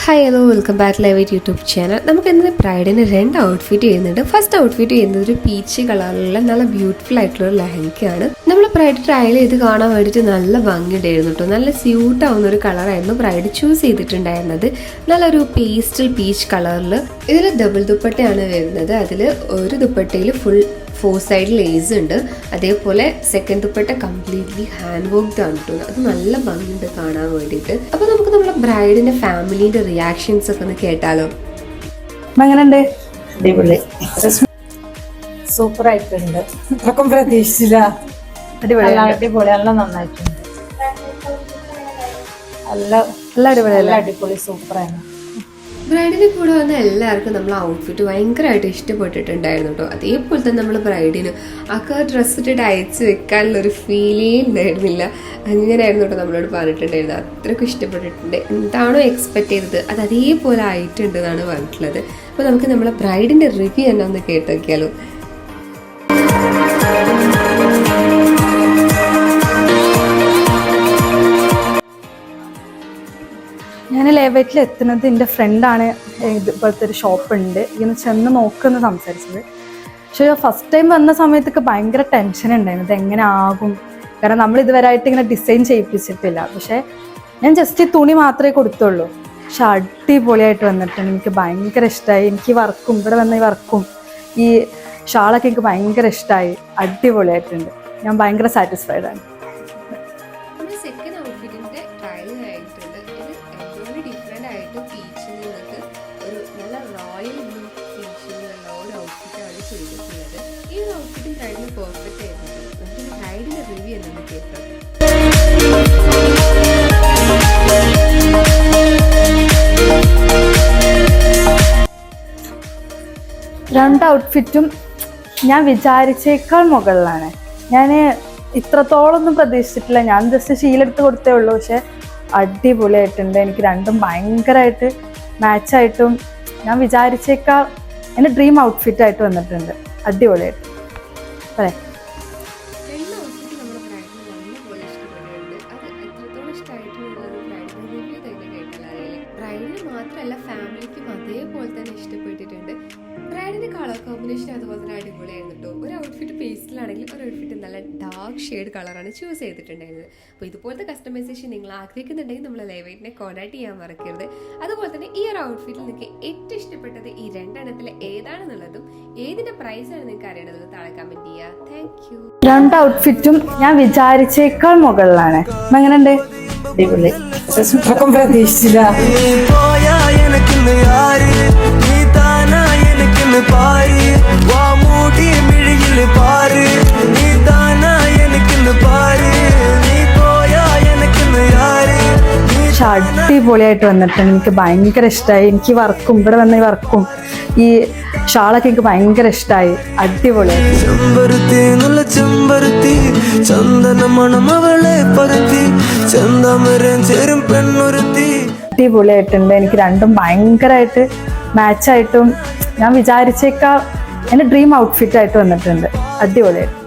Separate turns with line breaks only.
Hi hello welcome back live YouTube channel. നമുക്ക് ഇന്ന് ബ്രൈഡിന് രണ്ട് ഔട്ട്ഫിറ്റ് ചെയ്യുന്നുണ്ട്. ഫസ്റ്റ് ഔട്ട്ഫിറ്റ് ചെയ്യുന്നത് ഒരു പീച്ച് കളറിലുള്ള നല്ല ബ്യൂട്ടിഫുൾ ആയിട്ടുള്ള ഒരു ലെഹങ്കയാണ്. നമ്മൾ ബ്രൈഡ് ട്രയൽ ചെയ്ത് കാണാൻ വേണ്ടിയിട്ട് നല്ല ഭംഗിയുണ്ടായിരുന്നു കേട്ടോ. നല്ല സ്യൂട്ട് ആവുന്ന ഒരു കളറായിരുന്നു ബ്രൈഡ് ചൂസ് ചെയ്തിട്ടുണ്ടായിരുന്നത്. നല്ലൊരു പേസ്റ്റൽ പീച്ച് കളറിൽ. ഇതിൽ ഡബിൾ ദുപ്പട്ടയാണ് വരുന്നത്. അതിൽ ഒരു ദുപ്പട്ടയിൽ ഫുൾ 4 സൈഡ് ലേസ് ഉണ്ട്. അതേപോലെ second dupatta completely hand worked ആണ് കേട്ടോ. അത് നല്ല ഭംഗിയുണ്ട് കാണാൻ വേണ്ടിയിട്ട്. അപ്പൊ നമുക്ക് നമ്മുടെ ബ്രൈഡിന്റെ ഫാമിലിന്റെ റിയാക്ഷൻസ് ഒക്കെ ഒന്ന് കേട്ടാലോ.
എങ്ങനെയുണ്ട്? അടിപൊളി, സൂപ്പർ ആയിട്ടുണ്ട്. അത്രക്കും പ്രതീക്ഷിച്ചില്ല. അടിപൊളി, നല്ല നന്നായിട്ടുണ്ട്. നല്ല അടിപൊളി, സൂപ്പറാണ്.
ബ്രൈഡിന് കൂടെ വന്ന എല്ലാവർക്കും നമ്മൾ ഔട്ട്ഫിറ്റ് ഭയങ്കരമായിട്ട് ഇഷ്ടപ്പെട്ടിട്ടുണ്ടായിരുന്നു കേട്ടോ. അതേപോലെ തന്നെ നമ്മൾ ബ്രൈഡിന് ഒക്കെ ഡ്രസ്സ് ഇട്ടിട്ട് അയച്ചു വെക്കാനുള്ളൊരു ഫീലേ ഉണ്ടായിരുന്നില്ല. അങ്ങനെയായിരുന്നു കേട്ടോ നമ്മളോട് പറഞ്ഞിട്ടുണ്ടായിരുന്നത്. അത്രയ്ക്കും ഇഷ്ടപ്പെട്ടിട്ടുണ്ട്. എന്താണോ എക്സ്പെക്ട് ചെയ്തത് അത് അതേപോലെ ആയിട്ടുണ്ട് എന്നാണ് പറഞ്ഞിട്ടുള്ളത്. അപ്പോൾ നമുക്ക് നമ്മളെ ബ്രൈഡിൻ്റെ റിവ്യൂ തന്നെ ഒന്ന് കേട്ട് നോക്കിയാലോ.
ഞാൻ ലേവറ്റിൽ എത്തുന്നത് എൻ്റെ ഫ്രണ്ടാണ്. ഇതുപോലത്തെ ഒരു ഷോപ്പുണ്ട്, ഇങ്ങനെ ചെന്ന് നോക്കുമെന്ന് സംസാരിച്ചത്. പക്ഷേ ഫസ്റ്റ് ടൈം വന്ന സമയത്തൊക്കെ ഭയങ്കര ടെൻഷൻ ഉണ്ടായിരുന്നു, ഇത് എങ്ങനെ ആകും. കാരണം നമ്മൾ ഇതുവരെയായിട്ട് ഇങ്ങനെ ഡിസൈൻ ചെയ്യിപ്പിച്ചിട്ടില്ല. പക്ഷേ ഞാൻ ജസ്റ്റ് ഈ തുണി മാത്രമേ കൊടുത്തുള്ളൂ. പക്ഷെ അടിപൊളിയായിട്ട് വന്നിട്ടുണ്ട്. എനിക്ക് ഭയങ്കര ഇഷ്ടമായി. എനിക്ക് വർക്കും ഇവിടെ വന്ന ഈ വർക്കും ഈ ഷാളൊക്കെ എനിക്ക് ഭയങ്കര ഇഷ്ടമായി. അടിപൊളിയായിട്ടുണ്ട്. ഞാൻ ഭയങ്കര സാറ്റിസ്ഫൈഡ് ആണ്.
ഈ ഒരു ഔട്ട്ഫിറ്റും ബ്രൈഡിന് പെർഫെക്റ്റ് ആയിരുന്നു. നമുക്ക് ബ്രൈഡിന്റെ റിവ്യൂ എന്ന് കേട്ടോ.
രണ്ട് ഔട്ട്ഫിറ്റും ഞാൻ വിചാരിച്ചേക്കാൾ മുകളിലാണ്. ഞാൻ ഇത്രത്തോളമൊന്നും പ്രതീക്ഷിച്ചിട്ടില്ല. ഞാൻ ജസ്റ്റ് ശീലെടുത്ത് കൊടുത്തേ ഉള്ളൂ. പക്ഷെ അടിപൊളിയായിട്ടുണ്ട്. എനിക്ക് രണ്ടും ഭയങ്കരമായിട്ട് മാച്ചായിട്ടും ഞാൻ വിചാരിച്ചേക്കാൾ എൻ്റെ ഡ്രീം ഔട്ട്ഫിറ്റായിട്ട് വന്നിട്ടുണ്ട്. അടിപൊളിയായിട്ട് അല്ലേ?
ബ്രൈഡിന് മാത്രമല്ല ഫാമിലിക്കും അതേപോലെ തന്നെ ഇഷ്ടപ്പെട്ടിട്ടുണ്ട്. ബ്രൈഡിന്റെ കളർ കോമ്പിനേഷൻ അതുപോലെ തന്നെ അടിപൊളിയായിരുന്നു കേട്ടോ. ഒരു ഔട്ട്ഫിറ്റ് പേസ്റ്റലാണെങ്കിൽ ഒരു ഔട്ട്ഫിറ്റ് നല്ല ഡാർക്ക് ഷെയ്ഡ് കളറാണ് ചൂസ് ചെയ്തിട്ടുണ്ടായിരുന്നത്. അപ്പോൾ ഇതുപോലത്തെ കസ്റ്റമൈസേഷൻ നിങ്ങൾ ആഗ്രഹിക്കുന്നുണ്ടെങ്കിൽ നമ്മൾ ലൈവൈറ്റിനെ കോൺടാക്ട് ചെയ്യാൻ മറക്കരുത്. അതുപോലെ തന്നെ ഈ ഒരു ഔട്ട്ഫിറ്റിൽ നിങ്ങൾക്ക് ഏറ്റവും ഇഷ്ടപ്പെട്ടത് ഈ രണ്ടെണ്ണത്തിൽ ഏതാണെന്നുള്ളതും ഏതിന്റെ പ്രൈസാണ് നിങ്ങൾക്ക് അറിയണത് താഴെ കമന്റ് ചെയ്യുക. Thank you.
രണ്ട് ഔട്ട്ഫിറ്റും ഞാൻ വിചാരിച്ചേക്കാൾ മുകളിലാണ്. എങ്ങനെയുണ്ട്? അടിപൊളി, അത്രക്കും പ്രതീക്ഷിച്ചില്ല. പക്ഷെ അടിപൊളിയായിട്ട് വന്നിട്ടുണ്ട്. എനിക്ക് ഭയങ്കര ഇഷ്ടമായി. എനിക്ക് വർക്കും ഇവിടെ വന്ന ഈ വർക്കും ഈ ഷാളൊക്കെ എനിക്ക് ഭയങ്കര ഇഷ്ടമായി. അടിപൊളിയായി. അടിപൊളിയായിട്ടുണ്ട്. എനിക്ക് രണ്ടും ഭയങ്കരമായിട്ട് മാച്ചായിട്ടും ഞാൻ വിചാരിച്ചേക്കാൾ എൻ്റെ ഡ്രീം ഔട്ട്ഫിറ്റായിട്ട് വന്നിട്ടുണ്ട്. അടിപൊളിയായിട്ട്.